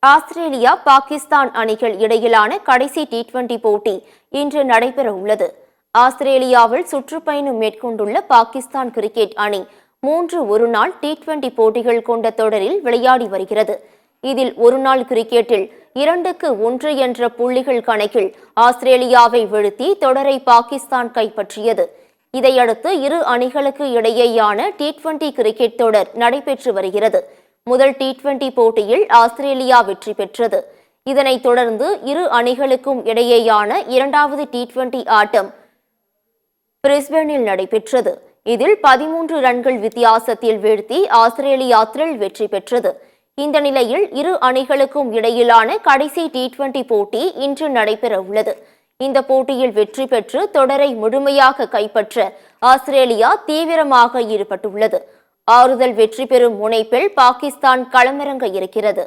Australia Pakistan அணிகள் இடையிலான கடைசி டி20 போட்டி இன்று நடைபெற உள்ளது. ஆஸ்திரேலியாவில் சுற்றுப்பயணம் மேற்கொண்டுள்ள பாகிஸ்தான் கிரிக்கெட் அணி 3 ஒருநாள் டி20 போட்டிகள் கொண்ட தொடரில் விளையாடி வருகிறது. இதில் ஒருநாள் கிரிக்கெட்டில் 2-1 என்ற புள்ளிகள் கணக்கில் ஆஸ்திரேலியாவை வீழ்த்தி தொடரை பாகிஸ்தான் கைப்பற்றியது. இதையடுத்து இரு அணிகளுக்கு இடையேயான டி20 கிரிக்கெட் தொடர் நடைபெற்று வருகிறது. முதல் டி20 போட்டியில் ஆஸ்திரேலியா வெற்றி பெற்றது. இதனைத் தொடர்ந்து இரு அணிகளுக்கும் இடையேயான இரண்டாவது டி20 ஆட்டம் பிரிஸ்பேனில் நடைபெற்றது. இதில் 13 ரன்கள் வித்தியாசத்தில் வீழ்த்தி ஆஸ்திரேலியா த்ரில் வெற்றி பெற்றது. இந்த நிலையில் இரு அணிகளுக்கும் இடையிலான கடைசி டி20 போட்டி இன்று நடைபெற உள்ளது. இந்த போட்டியில் வெற்றி பெற்று தொடரை முழுமையாக கைப்பற்ற ஆஸ்திரேலியா தீவிரமாக ஈடுபட்டுள்ளது. ஆறுதல் வெற்றி பெறும் முனைப்பில் பாகிஸ்தான் களமிறங்க இருக்கிறது.